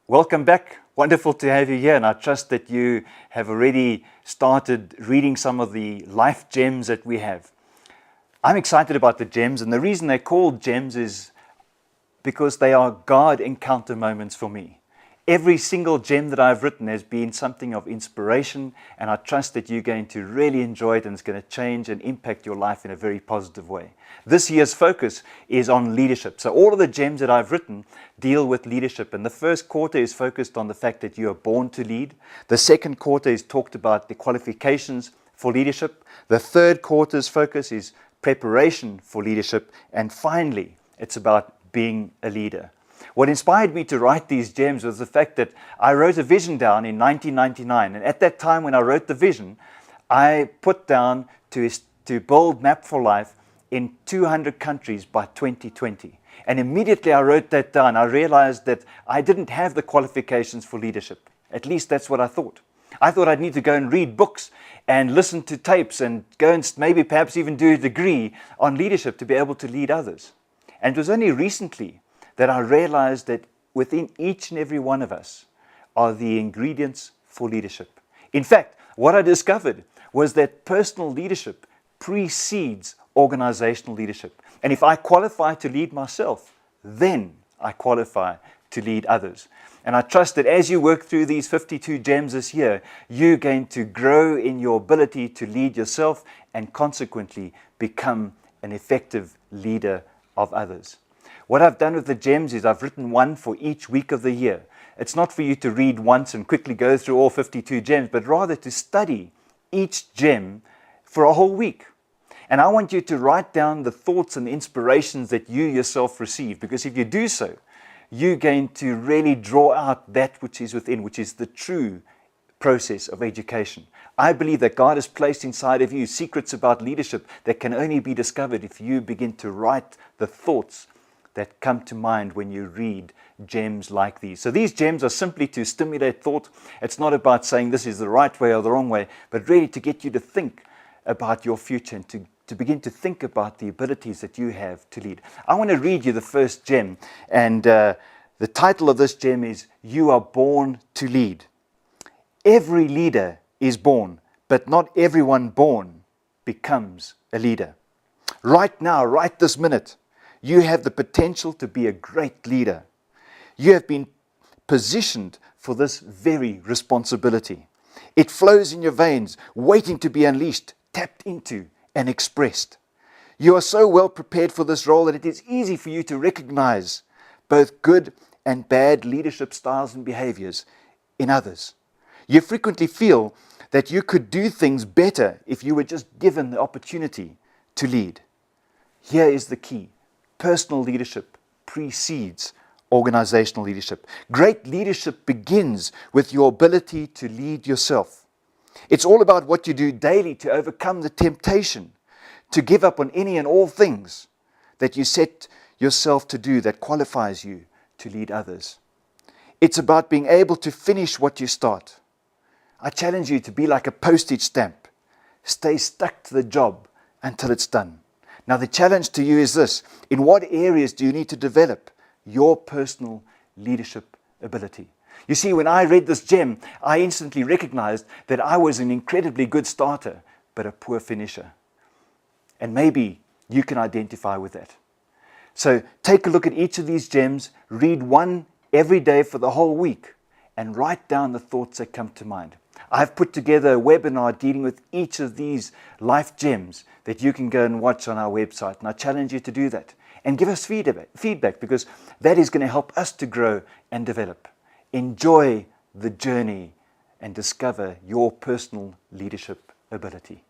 Welcome back. Wonderful to have you here, and I trust that you have already started reading some of the life gems that we have. I'm excited about the gems, and the reason they're called gems is because they are God encounter moments for me. Every single gem that I've written has been something of inspiration, and I trust that you're going to really enjoy it, and it's going to change and impact your life in a very positive way. This year's focus is on leadership. So all of the gems that I've written deal with leadership, and the first quarter is focused on the fact that you are born to lead. The second quarter is talked about the qualifications for leadership. The third quarter's focus is preparation for leadership, and finally it's about being a leader. What inspired me to write these gems was the fact that I wrote a vision down in 1999, and at that time when I wrote the vision, I put down to build Map for Life in 200 countries by 2020. And immediately I wrote that down, I realized that I didn't have the qualifications for leadership. At least that's what I thought. I thought I'd need to go and read books and listen to tapes and go and maybe perhaps even do a degree on leadership to be able to lead others. And it was only recently that I realized that within each and every one of us are the ingredients for leadership. In fact, what I discovered was that personal leadership precedes organizational leadership. And if I qualify to lead myself, then I qualify to lead others. And I trust that as you work through these 52 gems this year, you're going to grow in your ability to lead yourself and consequently become an effective leader of others. What I've done with the gems is I've written one for each week of the year. It's not for you to read once and quickly go through all 52 gems, but rather to study each gem for a whole week. And I want you to write down the thoughts and the inspirations that you yourself receive, because if you do so, you're going to really draw out that which is within, which is the true process of education. I believe that God has placed inside of you secrets about leadership that can only be discovered if you begin to write the thoughts that come to mind when you read gems like these. So these gems are simply to stimulate thought. It's not about saying this is the right way or the wrong way, but really to get you to think about your future and to begin to think about the abilities that you have to lead. I want to read you the first gem, and the title of this gem is You Are Born to Lead. Every leader is born, but not everyone born becomes a leader. Right now, right this minute, you have the potential to be a great leader. You have been positioned for this very responsibility. It flows in your veins, waiting to be unleashed, tapped into, and expressed. You are so well prepared for this role that it is easy for you to recognize both good and bad leadership styles and behaviors in others. You frequently feel that you could do things better if you were just given the opportunity to lead. Here is the key. Personal leadership precedes organizational leadership. Great leadership begins with your ability to lead yourself. It's all about what you do daily to overcome the temptation to give up on any and all things that you set yourself to do that qualifies you to lead others. It's about being able to finish what you start. I challenge you to be like a postage stamp. Stay stuck to the job until it's done. Now the challenge to you is this: in what areas do you need to develop your personal leadership ability? You see, when I read this gem, I instantly recognized that I was an incredibly good starter, but a poor finisher. And maybe you can identify with that. So take a look at each of these gems, read one every day for the whole week, and write down the thoughts that come to mind. I've put together a webinar dealing with each of these life gems that you can go and watch on our website. And I challenge you to do that and give us feedback, because that is going to help us to grow and develop. Enjoy the journey and discover your personal leadership ability.